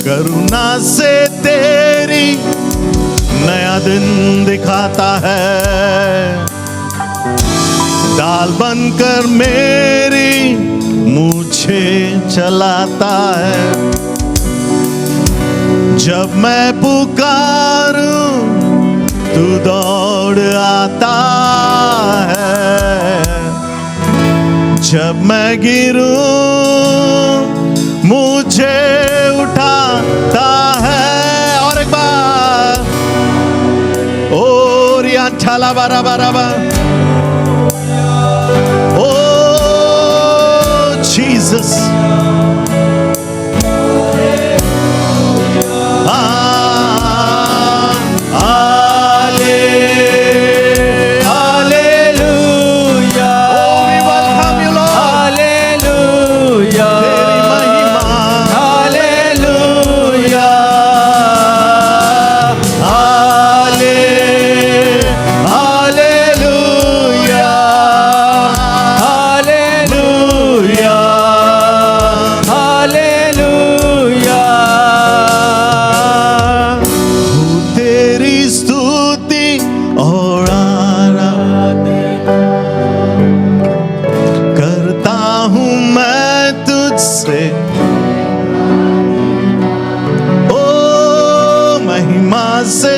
करुणा से तेरी नया दिन दिखाता है। डाल बनकर मेरी मुझे चलाता है। जब मैं पुकारूं तू दौड़ आता है। जब मैं गिरूं मुझे उठाता है। और एक बार और या छाला बारा बारा बा। ओ जीसस से।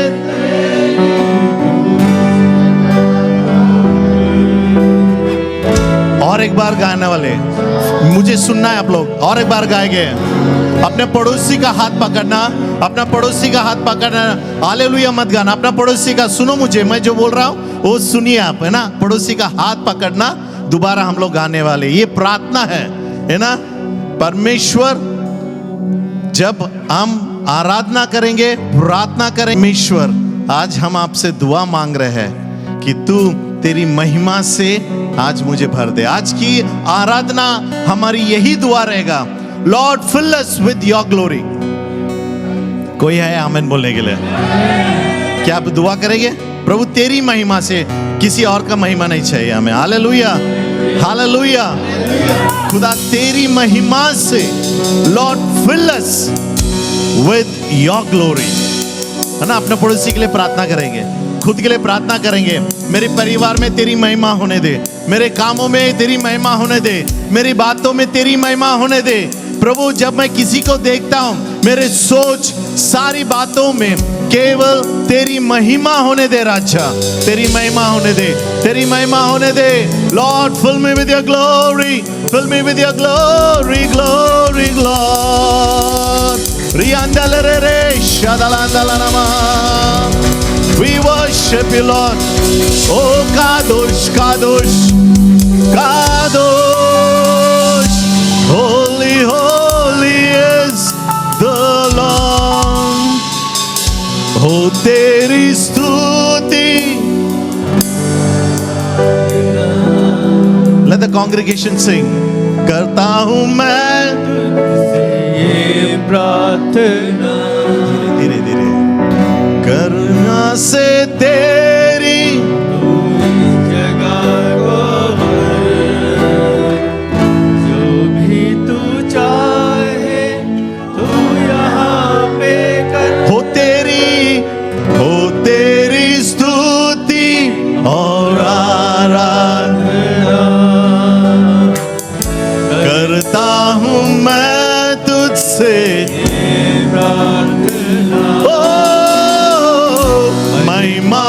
और एक बार गाने वाले मुझे सुनना है आप लोग। और एक बार गाएंगे। अपने पड़ोसी का हाथ पकड़ना, अपना पड़ोसी का हाथ पकड़ना। हालेलुया मत गाना, अपना पड़ोसी का सुनो मुझे, मैं जो बोल रहा हूं वो सुनिए आप, है ना। पड़ोसी का हाथ पकड़ना। दोबारा हम लोग गाने वाले, ये प्रार्थना है ना। परमेश्वर जब हम आराधना करेंगे, प्रार्थना करेंगे, परमेश्वर आज हम आपसे दुआ मांग रहे हैं कि तू तेरी महिमा से आज मुझे भर दे। आज की आराधना हमारी यही दुआ रहेगा, Lord fill us with your glory. कोई है आमीन बोलने के लिए? क्या आप दुआ करेंगे? प्रभु तेरी महिमा से, किसी और का महिमा नहीं चाहिए हमें। Hallelujah hallelujah. खुदा तेरी महिमा से Lord fill us with your glory, है ना। अपने पड़ोसी के लिए प्रार्थना करेंगे, खुद के लिए प्रार्थना करेंगे। मेरे परिवार में तेरी महिमा होने दे, मेरे कामों में तेरी महिमा होने दे, मेरी बातों में तेरी महिमा होने दे। प्रभु जब मैं किसी को देखता हूं, मेरे सोच सारी बातों में केवल तेरी महिमा होने दे राजा, तेरी महिमा होने दे, तेरी महिमा होने दे। Lord fill me with your glory, fill me with your glory, glory glory. We worship you, Lord. Oh, Kadosh, Kadosh, Kadosh. Holy, holy is the Lord. Oh, तेरी स्तुति। Let the congregation sing. करता हूँ मैं ये प्रार्थना। धीरे धीरे। करुणा से तेरी जगह को जो भी तू चाहे तू यहाँ पे कर। हो तेरी स्तुति और आराधना करता हूँ मैं तुझसे प्रार्थना। महिमा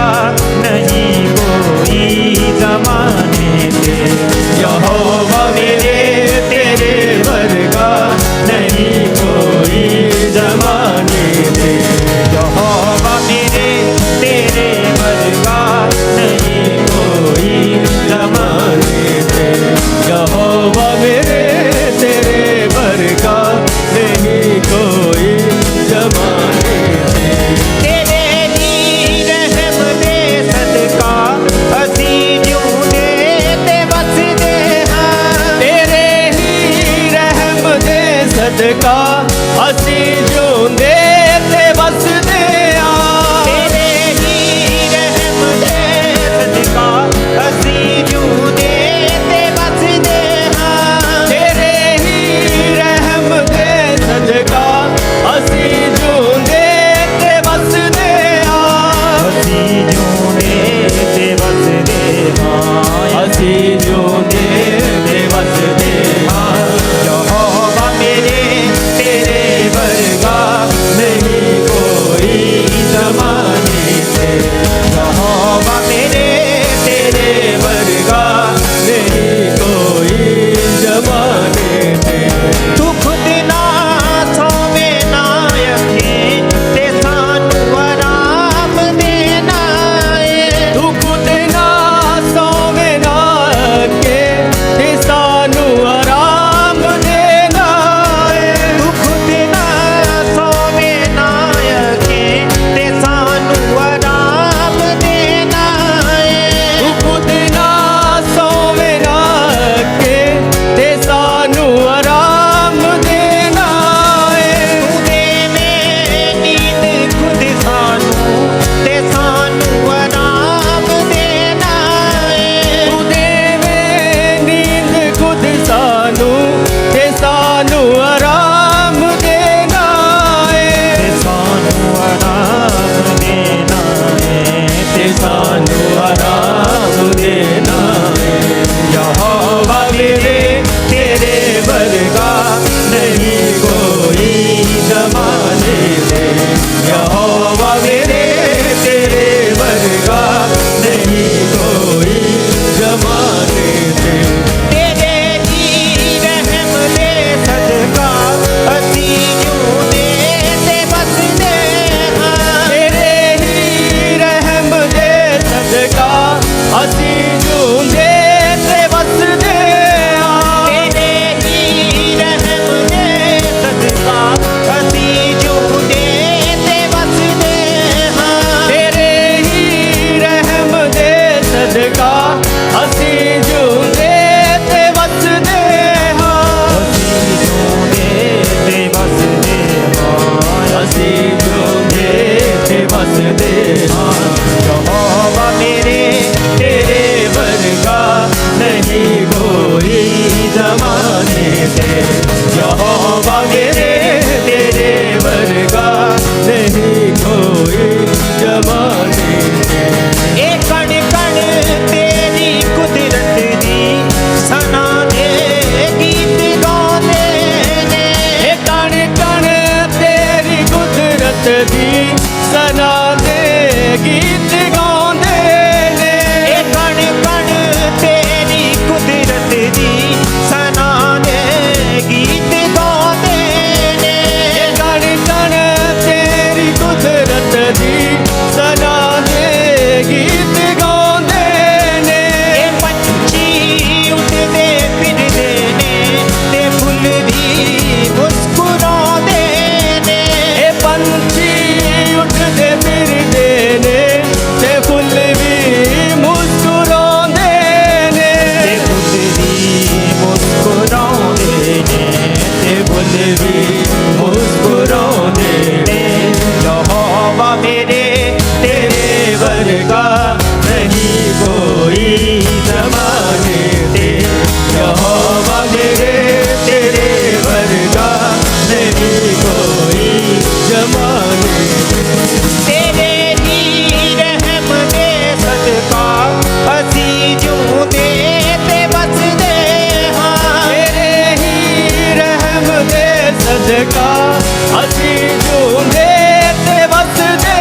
ਸਦਕਾ ਅਸੀਂ ਜਿਉਂਦੇ ਤੇ ਵਸਦੇ ਹਾਂ ਤੇਰੇ ਹੀ ਰਹਿਮ ਦੇ ਸਦਕਾ ਅਸੀਂ ਜਿਉਂਦੇ ਤੇ ਵਸਦੇ ਹਾਂ ਤੇਰੇ ਹੀ ਰਹਿਮ ਦੇ ਸਦਕਾ ਅਸੀਂ ਜਿਉਂਦੇ ਤੇ ਵਸਦੇ ਹਾਂ ਅਸੀਂ ਜਿਉਂਦੇ ਤੇ ਵਸਦੇ ਹਾਂ ਅਸੀਂ ਜਿਉਂਦੇ ਤੇ ਵਸਦੇ ਹਾਂ ਯਹੋਵਾ ਮੇਰੇ ਤੇਰੇ ਵਰਗਾ ਨਹੀਂ ਕੋਈ ਜ਼ਮਾਨੇ ਤੇ ਯਹੋਵਾ ਮੇਰੇ ਤੇਰੇ ਵਰਗਾ ਨਹੀਂ ਕੋਈ ਜ਼ਮਾਨੇ ਤੇ ਤੂੰ ਖੁਦ ਨਾ ਸੋਵੇਂ ਨਾ ਅੱਖੇ ਤੇ ਸਾਨੂੰ ਆਰਾਮ ਦੇਣਾ ਏ ਤੂੰ ਖੁਦ ਨਾ ਸੋਵੇਂ ਨਾ ਅੱਗੇ ਤੇ ਸਾਨੂੰ ਆਰਾਮ ਦੇਣਾ ਏ ਤੂੰ ਖੁਦ ਨਾ ਸੋਵੇਂ ਨਾ ਅੱਖੇ ਤੇ ਸਾਨੂੰ ਆਰਾਮ ਦੇਣਾ ਏ ਤੂੰ ਖੁਦ ਨਾ ਸੋਵੇਂ ਨਾ ਅੱਗੇ ਤੇ ਸਾਨੂੰ ਆਰਾਮ ਦੇਣਾ ਏ ਤੂੰ ਦੇਵੇਂ ਨੀਂਦ ਖੁਦ ਸਾਨੂੰ ਤੇ ਸਾਨੂੰ ਆਰਾਮ ਦੇਣਾ ਏ ਤੂੰ ਦੇਵੇਂ ਨੀਂਦ ਖੁਦ ਸਾਨੂੰ ਤੇ ਸਾਨੂੰ ਆਰਾਮ ਦੇਣਾ ਏ ਤੇ ਸਾਨੂੰ ਆਰਾਮ ਦੇਣਾ ਏ ਤੇ ਸਾਨੂੰ ਆਰਾਮ ਦੇਣਾ ਏ ਯਹੋਵਾ ਮੇਰੇ ਤੇਰੇ ਵਰਗਾ ਨਹੀਂ ਕੋਈ ਜ਼ਮਾਨੇ ਤੇ ਯਹੋਵਾ ਮੇਰੇ ਤੇਰੇ ਵਰਗਾ ਨਹੀਂ ਕੋਈ ਜ਼ਮਾਨੇ ਤੇ ਤੇਰੇ ਹੀ ਰਹਿਮ ਦੇ ਸਦਕਾ ਅਸੀਂ ਜਿਉਂਦੇ ਤੇ ਵਸਦੇ ਹਾਂ ਤੇਰੇ ਹੀ ਰਹਿਮ ਦੇ ਸਦਕਾ ਅਸੀਂ ਜਿਉਂਦੇ ਤੇ ਵਸਦੇ ਹਾਂ ਤੇਰੇ ਹੀ ਰਹਿਮ ਦੇ ਸਦਕਾ ਅਸੀਂ ਜਿਉਂਦੇ ਤੇ ਵਸਦੇ ਹਾਂ ਤੇਰੇ ਹੀ ਰਹਿਮ ਦੇ ਸਦਕਾ ਅਸੀਂ ਜਿਉਂਦੇ ਤੇ ਵਸਦੇ ਹਾਂ ਅਸੀਂ ਜਿਉਂਦੇ ਤੇ ਵਸਦੇ ਹਾਂ ਅਸੀਂ ਜਿਉਂਦੇ ਤੇ ਵਸਦੇ ਹਾਂ ਯਹੋਵਾ ਮੇਰੇ ਤੇਰੇ ਵਰਗਾ ਨਹੀਂ ਕੋਈ ਜ਼ਮਾਨੇ ਤੇ ਯਹੋਵਾ ਮੇਰੇ ਤੇਰੇ ਵਰਗਾ ਨਹੀਂ ਕੋਈ ਜ਼ਮਾਨੇ ਤੇ ਇਹ ਕਣ ਕਣ ਤੇਰੀ ਕੁਦਰਤ ਦੀ ਸਨਾ ਦੇ ਗੀਤ ਗਾਉਂਦੇ ਨੇ ਇਹ ਕਣ ਕਣ ਤੇਰੀ ਕੁਦਰਤ ਦੀ ਸਨਾ ਦੇ ਗੀਤ ਗਾਉਂਦੇ ਨੇ ਇਹ ਕਣ ਕਣ ਤੇਰੀ ਕੁਦਰਤ ਦੀ ਸਨਾ ਦੇ ਗੀਤ ਗਾਉਂਦੇ ਨੇ ਇਹ ਕਣ ਕਣ ਤੇਰੀ ਕੁਦਰਤ ਦੀ ਸਨਾ ਦੇ ਗੀਤ ਗਾਉਂਦੇ ਨੇ ਇਹ ਪੰਛੀ ਉੱਡਦੇ ਫਿਰਦੇ ਨੇ ਤੇ ਫੁੱਲ ਵੀ ਮੁਸਕਰਾਉਂਦੇ ਨੇ ਇਹ ਪੰਛੀ ਉੱਡਦੇ ਫਿਰਦੇ ਨੇ ਤੇ ਫੁੱਲ ਵੀ ਮੁਸਕਰਾਉਂਦੇ ਨੇ ਤੇ ਫੁੱਲ ਵੀ ਮੁਸਕਰਾਉਂਦੇ ਨੇ ਤੇ ਫੁੱਲ ਵੀ ਮੁਸਕਰਾਉਂਦੇ ਨੇ ਯਹੋਵਾ ਮੇਰੇ ਤੇਰੇ ਵਰਗਾ ਨਹੀਂ ਕੋਈ ਜ਼ਮਾਨੇ ਤੇ ਯਹੋਵਾ ਮੇਰੇ ਤੇਰੇ ਵਰਗਾ ਨਹੀਂ ਕੋਈ ਜ਼ਮਾਨੇ ਤੇਰੇ ਹੀ ਰਹਿਮ ਦੇ ਸਦਕਾ ਅਸੀਂ ਜਿਉਂਦੇ ਤੇ ਵਸਦੇ ਹਾਂ ਤੇਰੇ ਹੀ ਰਹਿਮ ਦੇ ਸਦਕਾ ਅਸੀਂ ਜਿਉਂਦੇ ਤੇ ਵਸਦੇ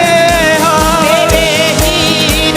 ਹਾਂ ਤੇਰੇ ਹੀ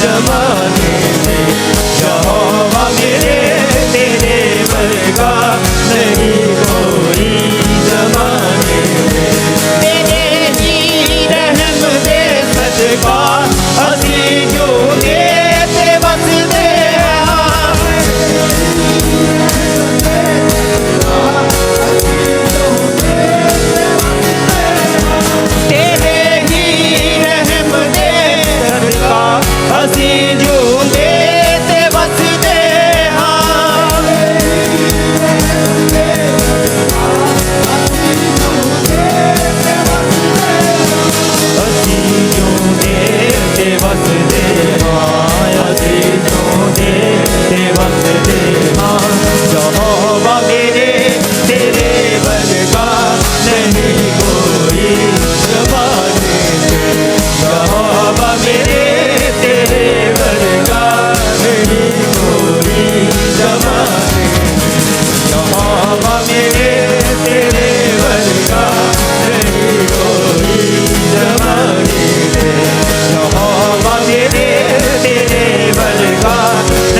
जमाने में। यहोवा मेरे तेरे वर्गा नहीं कोई जमाने में। तेरे ही रहम दे सदका असी जो देते बस दे। तेरे ही रहम दे सदका असी जो देते बस दे। असी जो देते बस दे। असी जो देते बस दे। यहोवा मेरे तेरे वर्गा नहीं कोई जमाने में। यहोवा मेरे तेरे वर्गा नहीं कोई जमाने में। यहोवा मेरे तेरे वर्गा नहीं कोई जमाने में। यहोवा मेरे तेरे वर्गा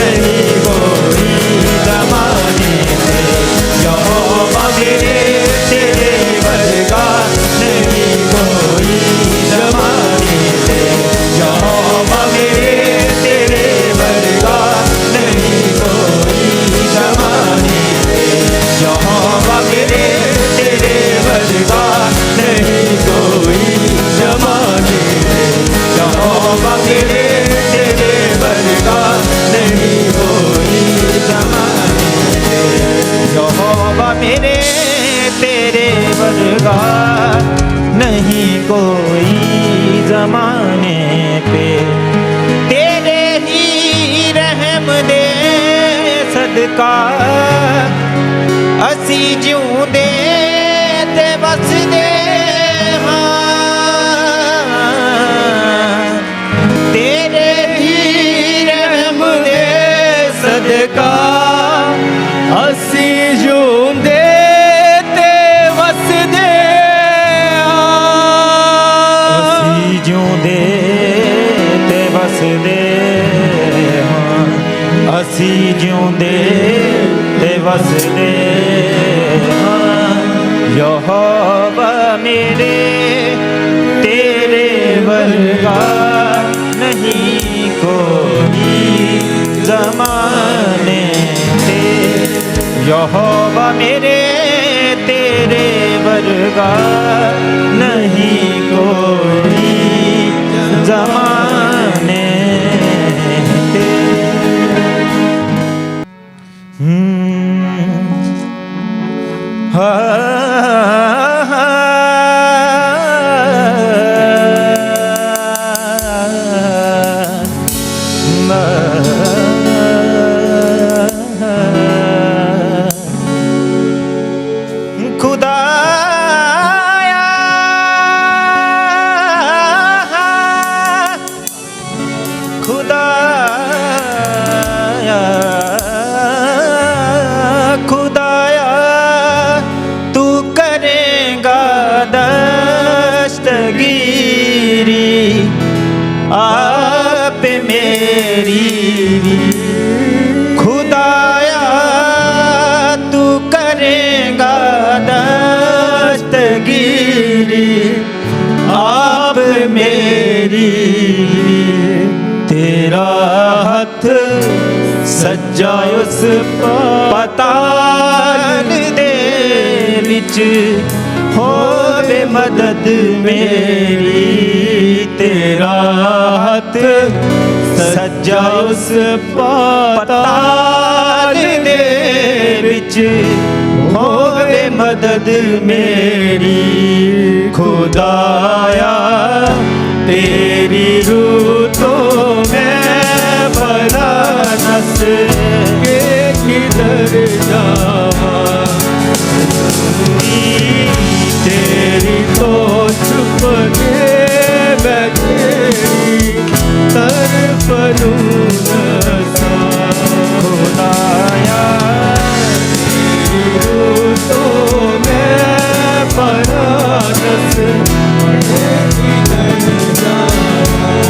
नहीं कोई जमाने में। यहोवा मेरे तेरे वर्गा नहीं कोई जमाने में। यहोवा मेरे तेरे वर्गा नहीं कोई जमाने में। यहोवा मेरे तेरे वर्गा नहीं कोई जमाने में। यहोवा मेरे तेरे वर्गा नहीं कोई जमाने में। यहोवा मेरे तेरे वर्गा नहीं कोई जमाने पे। तेरे ही रहम दे सदका असी ज्यों दे ते बस दे। तेरे ही रहम दे सदका असी ज्यों दे ते बस दे। असी ज्यों दे ते बस दे। असी ज्यों दे ते बस दे। यहोवा मेरे तेरे वर्गा नहीं कोई जमाने पे। यहोवा मेरे तेरे वर्गा नहीं कोई जमाने पे। खुदाया खुदाया खुदाया तू करेगा दस्तगीरी आप मेरी। खुदाया तू करेगा दस्तगीरी आप मेरी। तेरा हाथ सज्जा उस पताल दे विच होवे मदद मेरी। तेरा हाथ सज्जा उस पताल दे विच होवे मदद मेरी। खुदाया तेरी रूह तो मैं भला नस के किधर जावां। तेरी तो छुप के बैठे तरफ नसा। खुदाया तेरी रूह तो मैं भला नस के किधर जावां।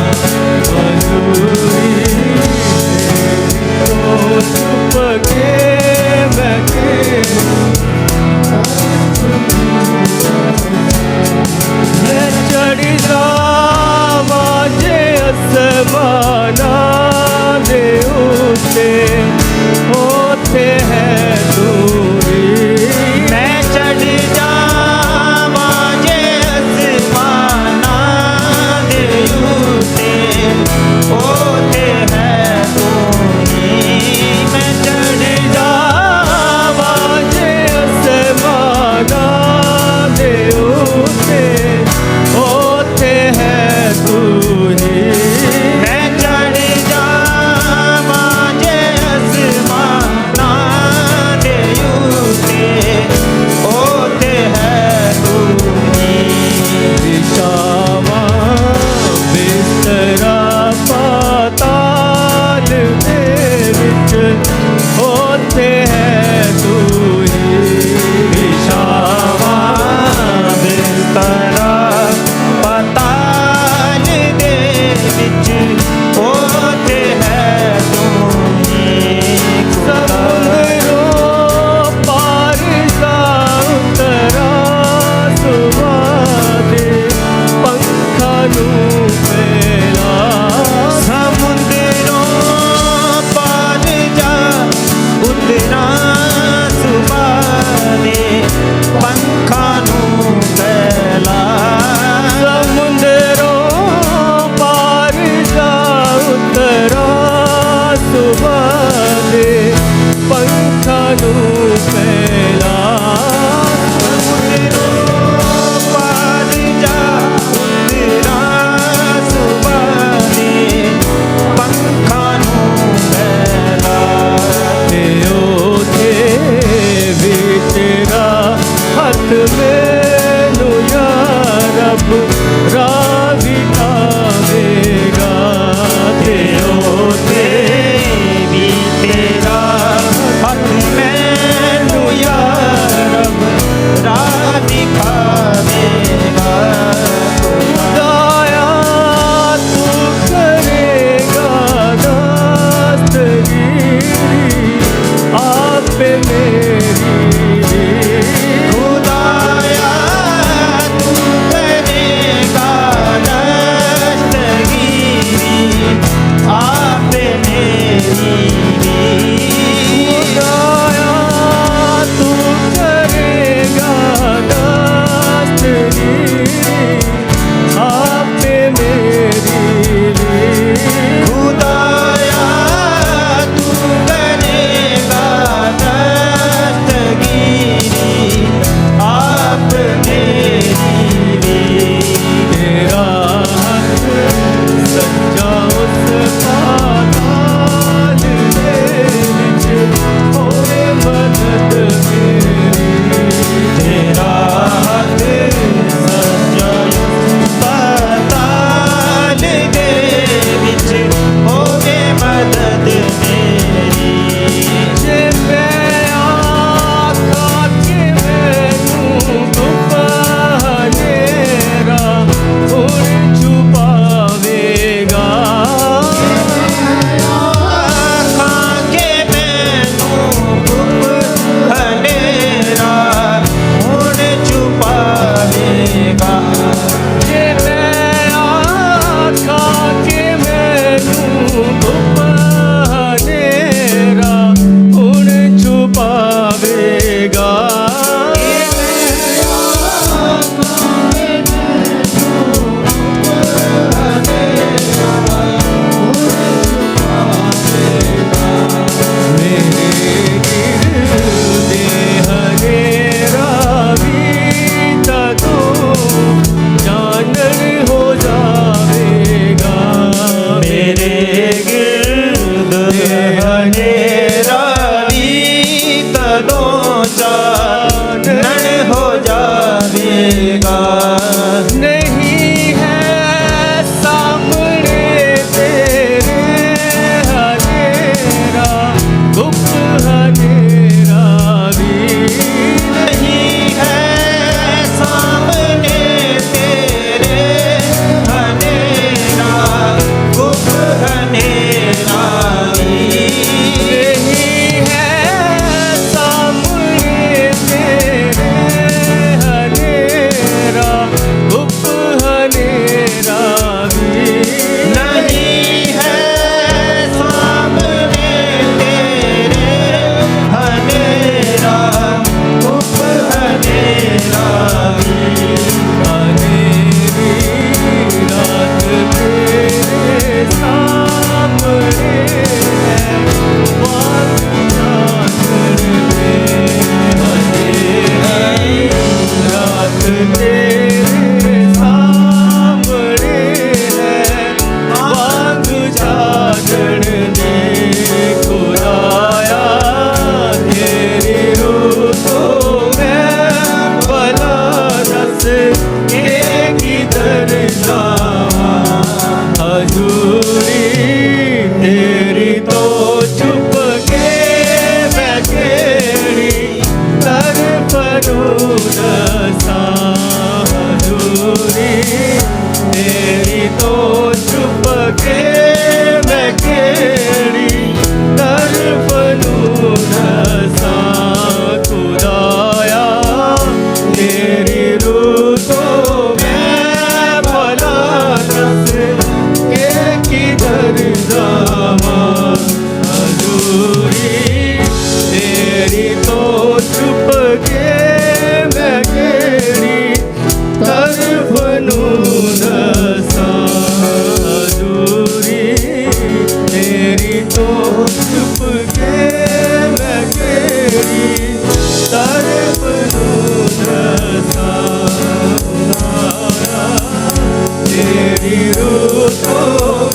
तेरी रूह तो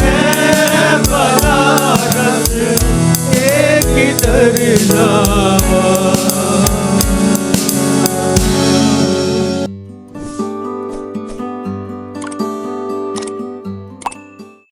मैं बना रस एक दर्जा